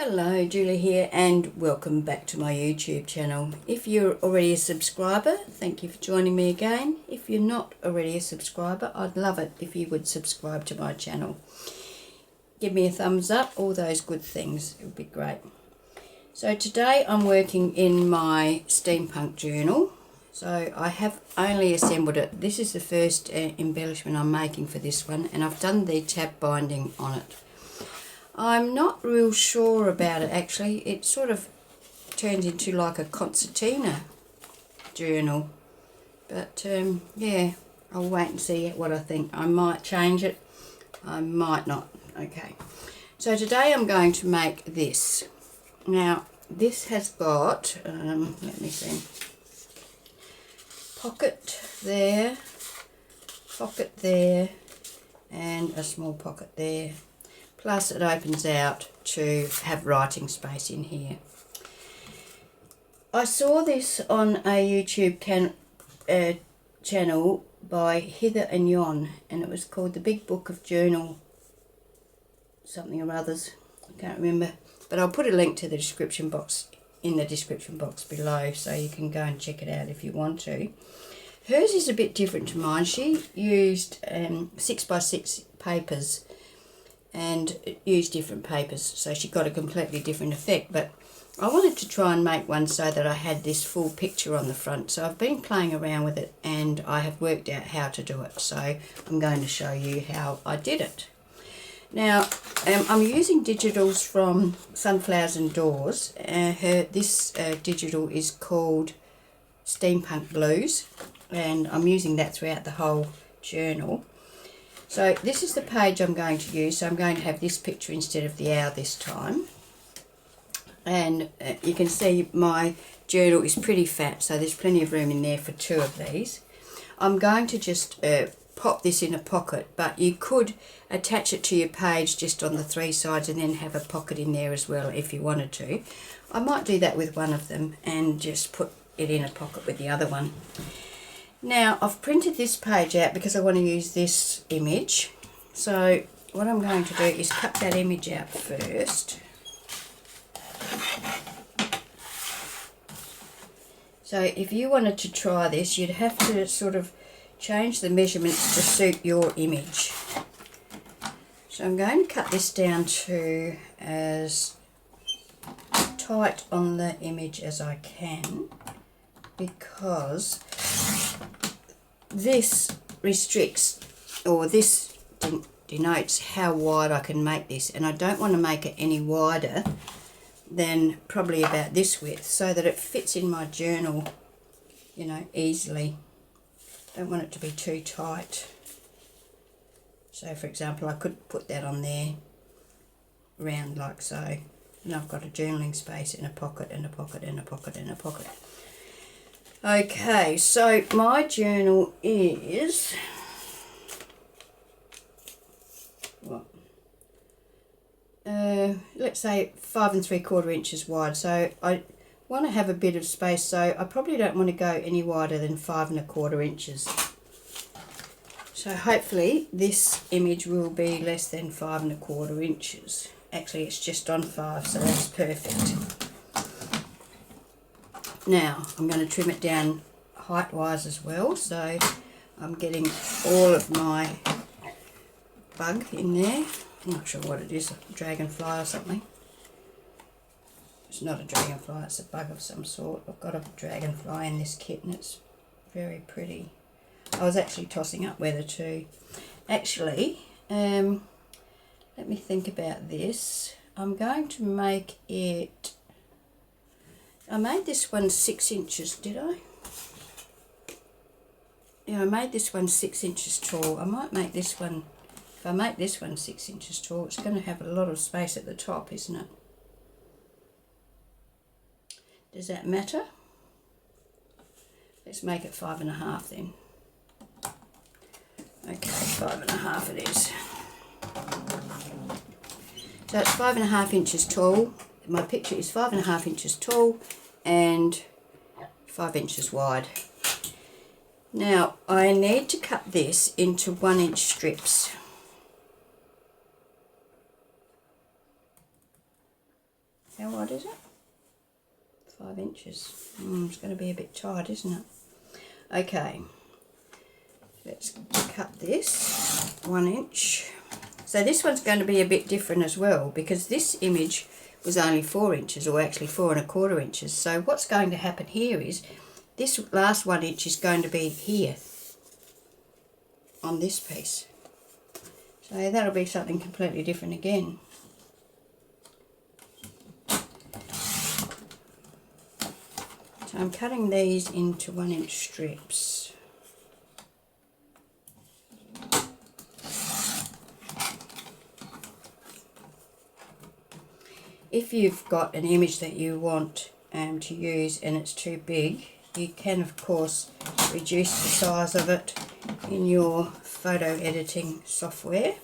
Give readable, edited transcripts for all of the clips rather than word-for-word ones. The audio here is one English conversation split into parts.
Hello, Julie here, and welcome back to my YouTube channel. If you're already a subscriber, thank you for joining me again. If you're not already a subscriber, I'd love it if you would subscribe to my channel. Give me a thumbs up, all those good things, it would be great. So today I'm working in my steampunk journal. So I have only assembled it. This is the first embellishment I'm making for this one, and I've done the tab binding on it. I'm not real sure about it actually. It sort of turns into like a concertina journal, but yeah, I'll wait and see what I think. I might change it, I might not. Okay, so today I'm going to make this. Now this has got let me see, pocket there, and a small pocket there. Plus it opens out to have writing space in here. I saw this on a YouTube channel by Heather and Yon, and it was called The Big Book of Journal something or others. I can't remember, but I'll put a link to the description box in the description box below, so you can go and check it out if you want to. Hers is a bit different to mine. She used 6x6 papers and used different papers, so she got a completely different effect, but I wanted to try and make one so that I had this full picture on the front. So I've been playing around with it and I have worked out how to do it, so I'm going to show you how I did it. Now I'm using digitals from SunflowersAndDors. This digital is called Steampunk Blues, and I'm using that throughout the whole journal. So this is the page I'm going to use. So I'm going to have this picture instead of the owl this time. And you can see my journal is pretty fat, so there's plenty of room in there for two of these. I'm going to just pop this in a pocket, but you could attach it to your page just on the three sides and then have a pocket in there as well if you wanted to. I might do that with one of them and just put it in a pocket with the other one. Now I've printed this page out because I want to use this image. So what I'm going to do is cut that image out first. So if you wanted to try this, you'd have to sort of change the measurements to suit your image. So I'm going to cut this down to as tight on the image as I can, because this restricts, or this denotes how wide I can make this, and I don't want to make it any wider than probably about this width, so that it fits in my journal, you know, easily. Don't want it to be too tight. So for example, I could put that on there round like so, and I've got a journaling space in a pocket and a pocket and a pocket and a pocket. Okay, so my journal is what? Let's say 5 3/4 inches wide. So I want to have a bit of space, so I probably don't want to go any wider than 5 1/4 inches. So hopefully this image will be less than 5 1/4 inches. Actually, it's just on 5, so that's perfect. Now I'm going to trim it down height wise as well, so I'm getting all of my bug in there. I'm not sure what it is, a dragonfly or something. It's not a dragonfly, it's a bug of some sort. I've got a dragonfly in this kit and it's very pretty. I was actually tossing up whether to actually let me think about this. I'm going to make it, I made this one 6 inches, did I? Yeah, I made this one 6 inches tall. I might make this one, if I make this one 6 inches tall, it's going to have a lot of space at the top, isn't it? Does that matter? Let's make it 5 1/2 then. Okay, 5 1/2 it is. So it's 5 1/2 inches tall. My picture is 5 1/2 inches tall and 5 inches wide. Now I need to cut this into 1 inch strips. How wide is it? 5 inches. It's going to be a bit tight, isn't it? Okay, let's cut this 1 inch. So this one's going to be a bit different as well, because this image was only 4 inches, or actually 4¼ inches. So what's going to happen here is this last 1 inch is going to be here on this piece. So that'll be something completely different again. So I'm cutting these into 1 inch strips. If you've got an image that you want to use and it's too big, you can of course reduce the size of it in your photo editing software.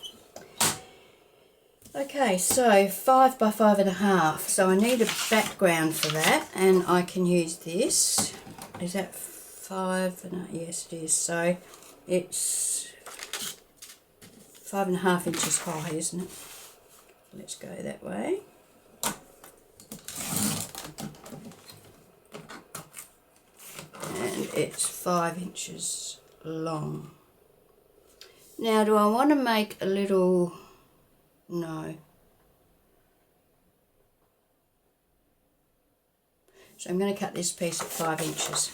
Okay, so 5 by 5½. So I need a background for that, and I can use this. Is that 5 yes it is. So it's 5½ inches high, isn't it? Let's go that way. And it's 5 inches long. Now, do I want to make a little... No. So I'm going to cut this piece at 5 inches.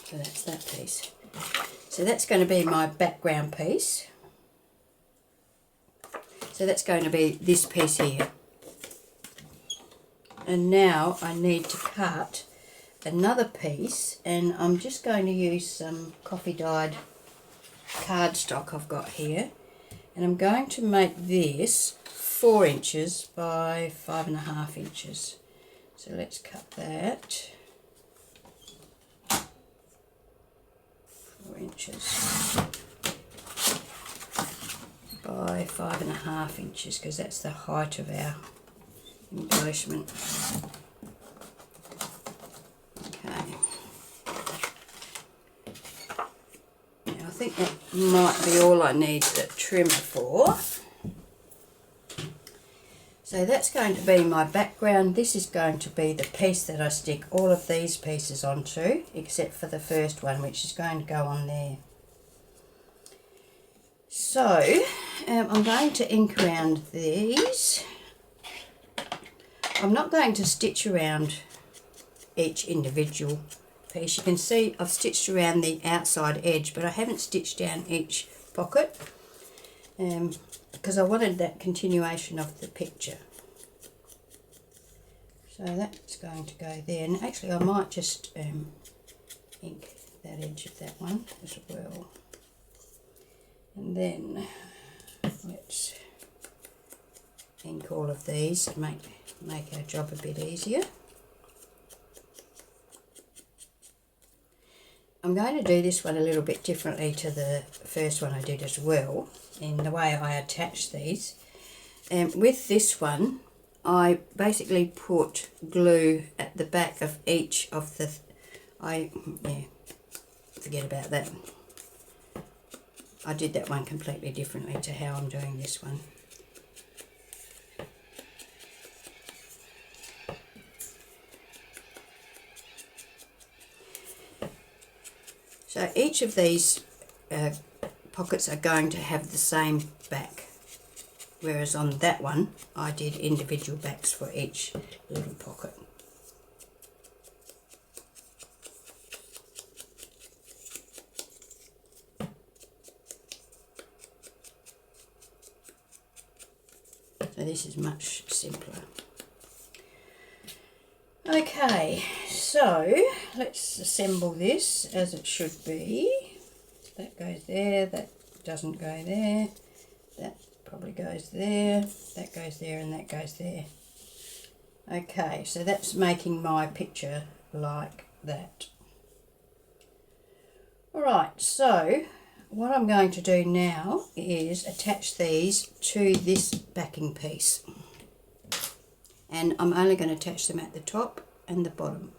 So that's that piece. So that's going to be my background piece. So that's going to be this piece here. And now I need to cut another piece, and I'm just going to use some coffee dyed cardstock I've got here, and I'm going to make this 4 inches by 5½ inches. So let's cut that. 4 inches by 5½ inches, because that's the height of our embellishment. Okay. Now I think that might be all I need the trimmer for. So that's going to be my background. This is going to be the piece that I stick all of these pieces onto, except for the first one, which is going to go on there. So I'm going to ink around these. I'm not going to stitch around each individual piece. You can see I've stitched around the outside edge, but I haven't stitched down each pocket because I wanted that continuation of the picture. So that's going to go there, and actually I might just ink that edge of that one as well. And then let's ink all of these and make our job a bit easier. I'm going to do this one a little bit differently to the first one I did as well, in the way I attach these. With this one, I basically put glue at the back of each of the... forget about that. I did that one completely differently to how I'm doing this one. So each of these pockets are going to have the same back, whereas on that one I did individual backs for each little pocket. So this is much simpler. Okay, so let's assemble this as it should be. That goes there, that doesn't go there, that probably goes there, that goes there, and that goes there. Okay, so that's making my picture like that. Alright, so what I'm going to do now is attach these to this backing piece. And I'm only going to attach them at the top and the bottom.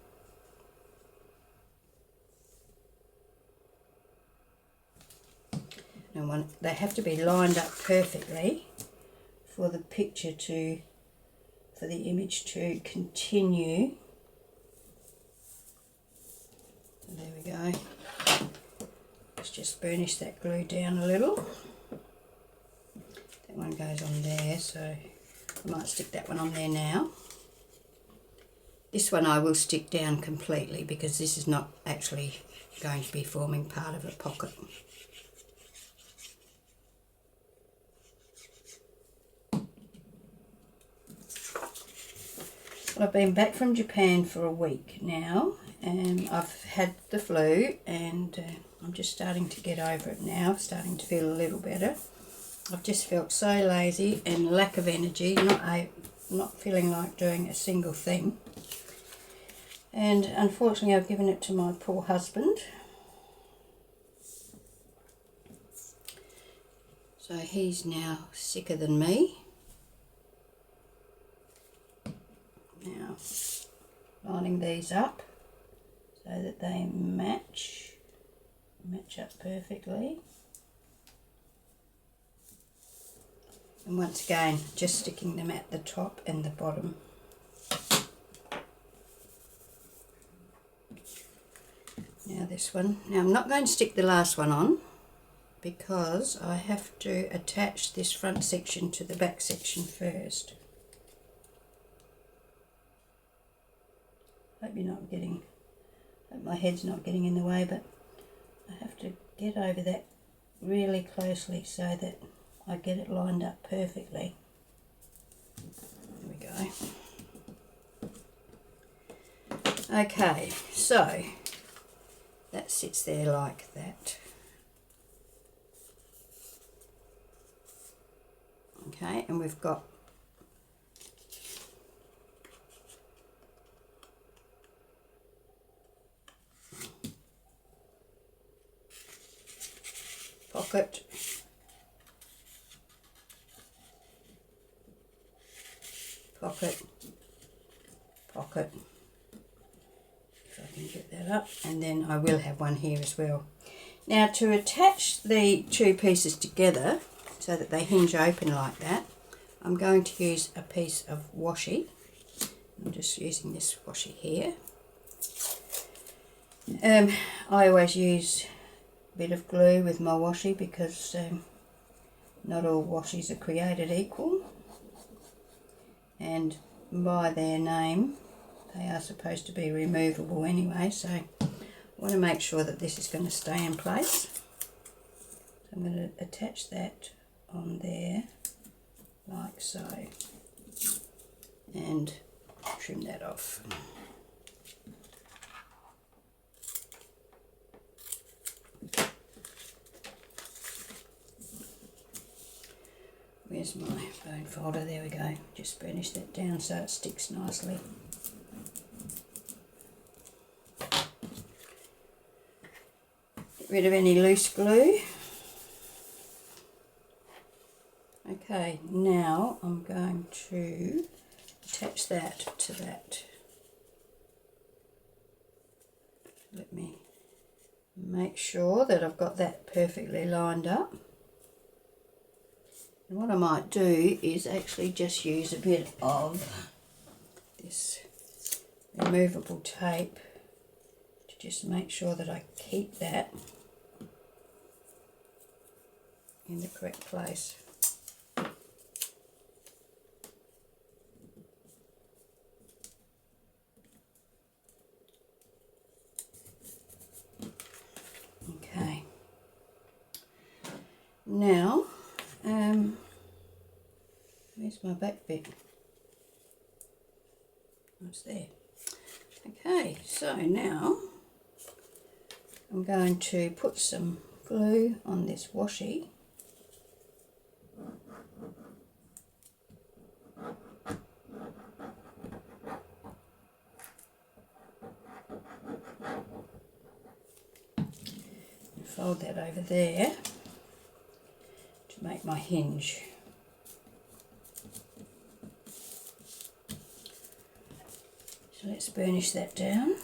And they have to be lined up perfectly for the picture to, for the image to continue. So there we go. Let's just burnish that glue down a little. That one goes on there, so I might stick that one on there now. This one I will stick down completely because this is not actually going to be forming part of a pocket. Well, I've been back from Japan for a week now, and I've had the flu, and I'm just starting to get over it now, starting to feel a little better. I've just felt so lazy and lack of energy, not feeling like doing a single thing. And unfortunately I've given it to my poor husband. So he's now sicker than me. Now lining these up so that they match up perfectly. And once again, just sticking them at the top and the bottom. Now this one. Now I'm not going to stick the last one on because I have to attach this front section to the back section first. Hope my head's not getting in the way, but I have to get over that really closely so that I get it lined up perfectly. There we go. Okay, so that sits there like that. Okay, and we've got pocket, pocket, pocket, if I can get that up, and then I will have one here as well. Now to attach the two pieces together so that they hinge open like that, I'm going to use a piece of washi. I'm just using this washi here. I always use a bit of glue with my washi because not all washis are created equal, and by their name they are supposed to be removable anyway, so I want to make sure that this is going to stay in place. So I'm going to attach that on there like so and trim that off. Where's my bone folder? There we go. Just burnish that down so it sticks nicely. Get rid of any loose glue. Okay, now I'm going to attach that to that. Let me make sure that I've got that perfectly lined up. And what I might do is actually just use a bit of this removable tape to just make sure that I keep that in the correct place. Okay. Now, where's my back bit? Oh, it's there. Okay, so now I'm going to put some glue on this washi. Fold that over there to make my hinge. So let's burnish that down.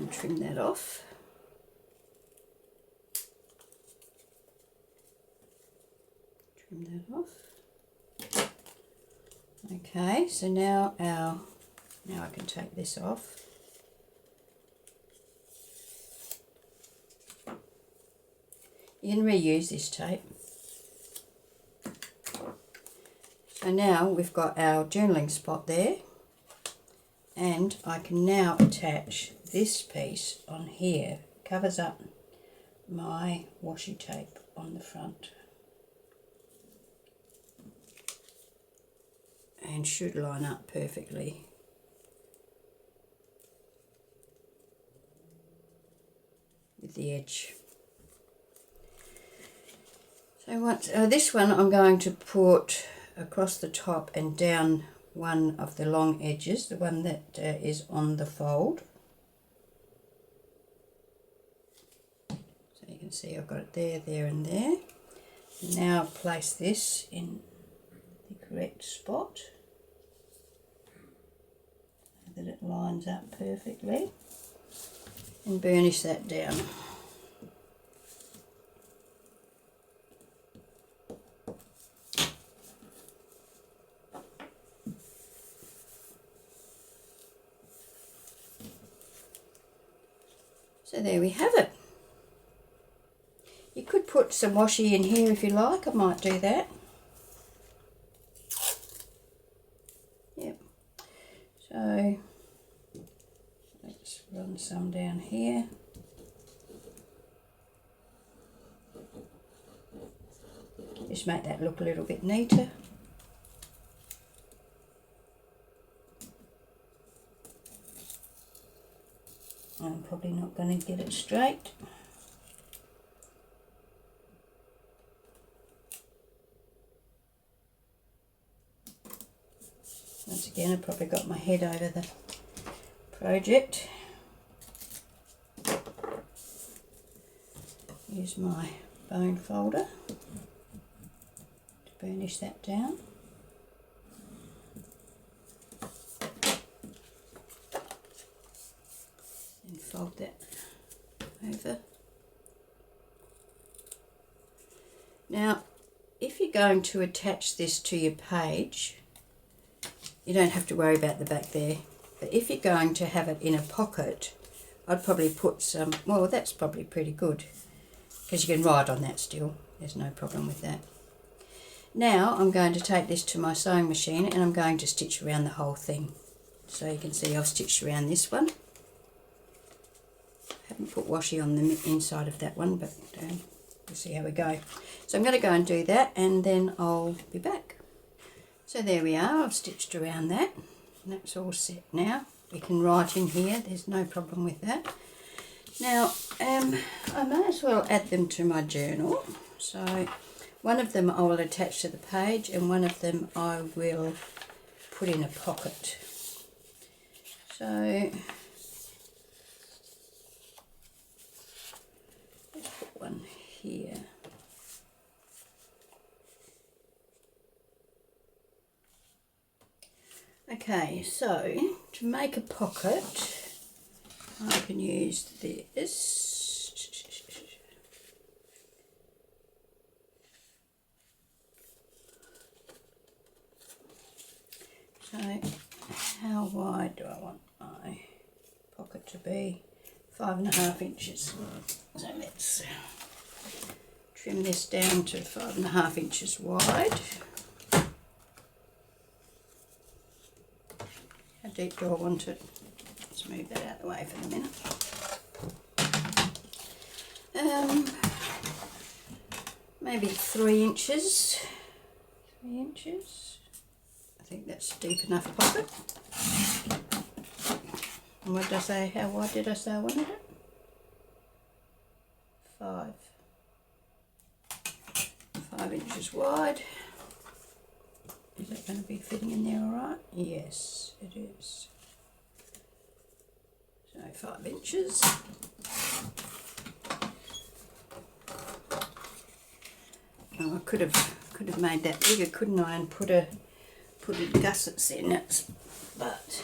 and trim that off. Trim that off. Okay, so now I can take this off. You can reuse this tape. So now we've got our journaling spot there, and I can now attach this piece on here. It covers up my washi tape on the front and should line up perfectly. With the edge. So once this one I'm going to put across the top and down one of the long edges, the one that is on the fold. So you can see I've got it there, there and there. And now place this in the correct spot so that it lines up perfectly, and burnish that down. So there we have it. You could put some washi in here if you like. I might do that. Yep. So let's run some down here. Just make that look a little bit neater. I'm probably not going to get it straight. Once again, I've probably got my head over the project. Use my bone folder to burnish that down. And fold that over. Now, if you're going to attach this to your page, you don't have to worry about the back there. But if you're going to have it in a pocket, I'd probably put some, well, that's probably pretty good, because you can write on that still. There's no problem with that. Now I'm going to take this to my sewing machine and I'm going to stitch around the whole thing. So you can see I've stitched around this one. I haven't put washi on the inside of that one, but we'll see how we go. So I'm going to go and do that, and then I'll be back. So there we are, I've stitched around that, and that's all set now. We can write in here, there's no problem with that. Now, I may as well add them to my journal. So one of them I will attach to the page, and one of them I will put in a pocket. So let's put one here. Okay, so to make a pocket, I can use this. So how wide do I want my pocket to be? 5.5 inches. So let's trim this down to 5.5 inches wide. How deep do I want it? Let's move that out of the way for a minute. Maybe 3 inches. 3 inches. I think that's deep enough pocket. And what did I say? How wide did I say I wanted it? 5 inches wide. Is that going to be fitting in there all right? Yes, it is. So 5 inches. Oh, I could have made that bigger, couldn't I? And put gussets in it, but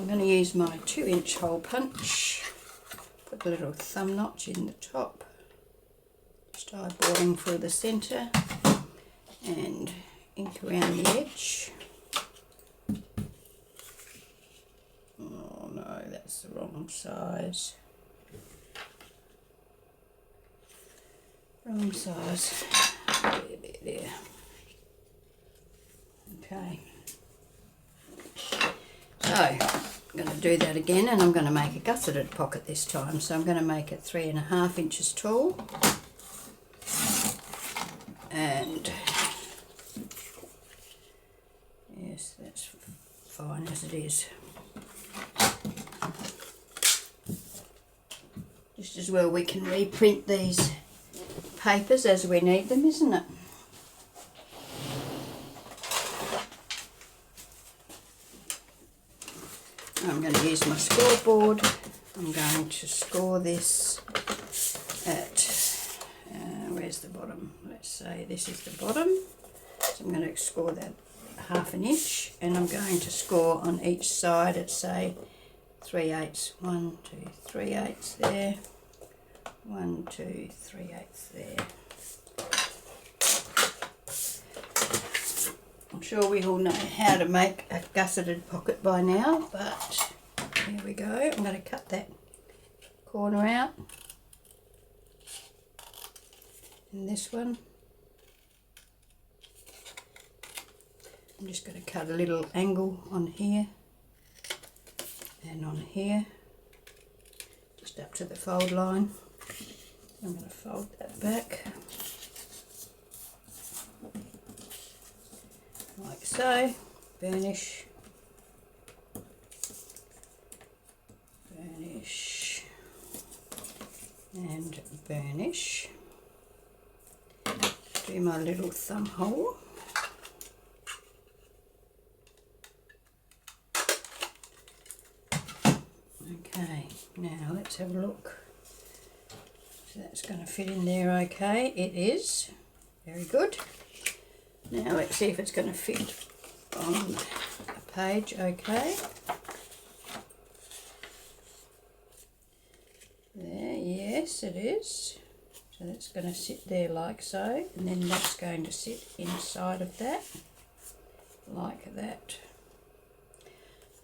I'm going to use my 2-inch hole punch, put a little thumb notch in the top, just eyeballing through the centre and ink around the edge. Oh no, that's the wrong size. Wrong size. There. Okay. So, I'm going to do that again, and I'm going to make a gusseted pocket this time. So I'm going to make it 3.5 inches tall. And yes, that's fine as it is. Just as well we can reprint these papers as we need them, isn't it? I'm going to use my scoreboard. I'm going to score this at, where's the bottom? Let's say this is the bottom. So I'm going to score that 1/2 inch, and I'm going to score on each side at, say, 3/8. 1, 2, 3/8 there. 1, 2, 3/8 there. I'm sure we all know how to make a gusseted pocket by now, but here we go. I'm going to cut that corner out, and this one. I'm just going to cut a little angle on here and on here, just up to the fold line. I'm going to fold that back like so. Burnish, burnish, and burnish. Do my little thumb hole. Okay, now let's have a look. So that's going to fit in there okay. It is. Very good. Now let's see if it's going to fit on a page okay. There, yes it is. So that's going to sit there like so, and then that's going to sit inside of that, like that.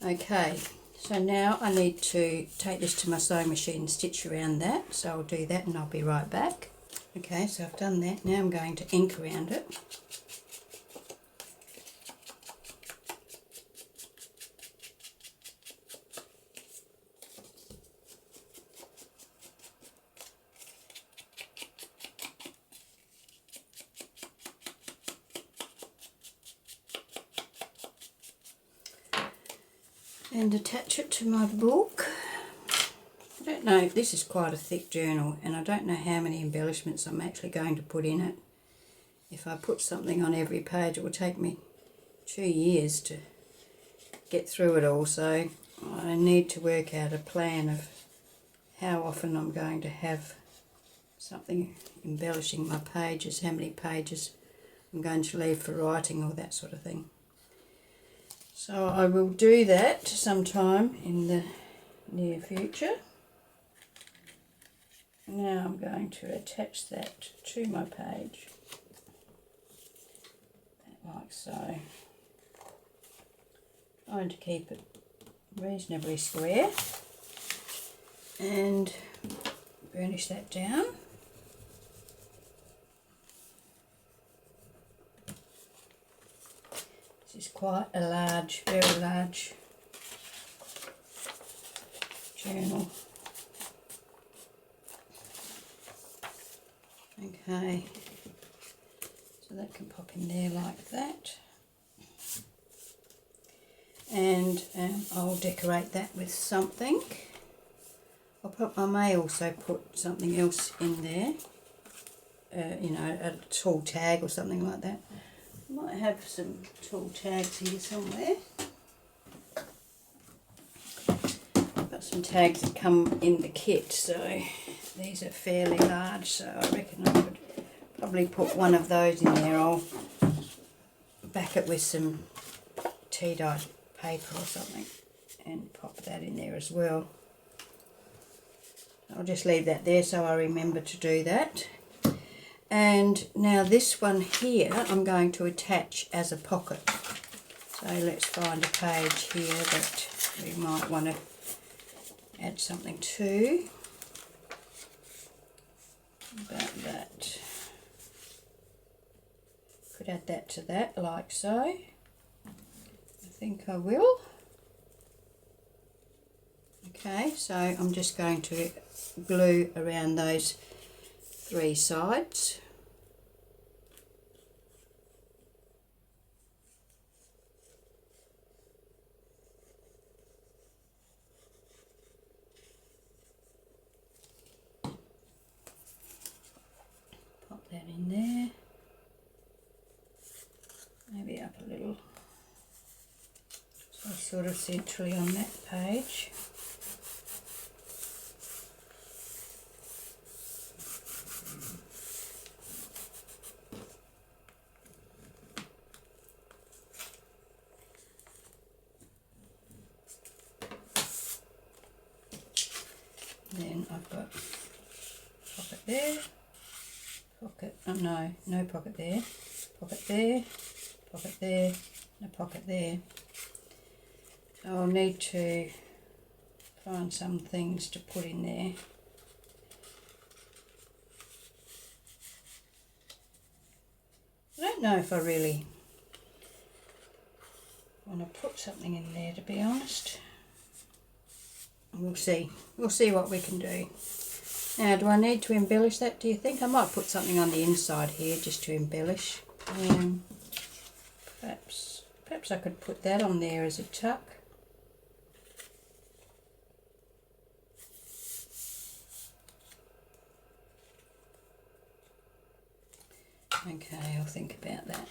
Okay. So now I need to take this to my sewing machine and stitch around that. So I'll do that and I'll be right back. Okay, so I've done that. Now I'm going to ink around it. And attach it to my book. I don't know, this is quite a thick journal, and I don't know how many embellishments I'm actually going to put in it. If I put something on every page, it will take me 2 years to get through it all, so I need to work out a plan of how often I'm going to have something embellishing my pages, how many pages I'm going to leave for writing, or that sort of thing. So I will do that sometime in the near future. Now I'm going to attach that to my page, like so. Trying to keep it reasonably square, and burnish that down. This is quite a large, very large journal. Okay, so that can pop in there like that. And I'll decorate that with something. I may also put something else in there, you know, a tall tag or something like that. I might have some tall tags here somewhere. I've got some tags that come in the kit, so these are fairly large, so I reckon I could probably put one of those in there. I'll back it with some tea-dyed paper or something, and pop that in there as well. I'll just leave that there so I remember to do that. And now this one here I'm going to attach as a pocket. So let's find a page here that we might want to add something to about that. Could add that to that like so. I think I will. Okay, so I'm just going to glue around those 3 sides. Pop that in there. Maybe up a little. So sort of centrally on that page. Then I've got pocket there, pocket, oh no pocket there, pocket there, pocket there, and a pocket there. So I'll need to find some things to put in there. I don't know if I really want to put something in there, to be honest. We'll see what we can do. Now, do I need to embellish that, do you think? I might put something on the inside here just to embellish. Perhaps I could put that on there as a tuck. Okay, I'll think about that.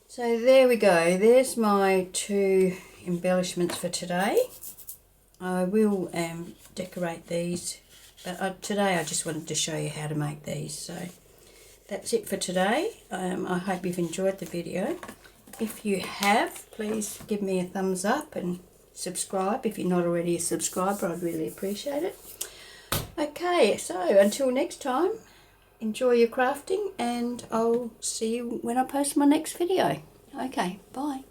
So there we go. There's my 2 embellishments for today. I will decorate these, but today I just wanted to show you how to make these. So that's it for today. I hope you've enjoyed the video. If you have, please give me a thumbs up and subscribe. If you're not already a subscriber, I'd really appreciate it. Okay, so until next time, enjoy your crafting, and I'll see you when I post my next video. Okay, bye.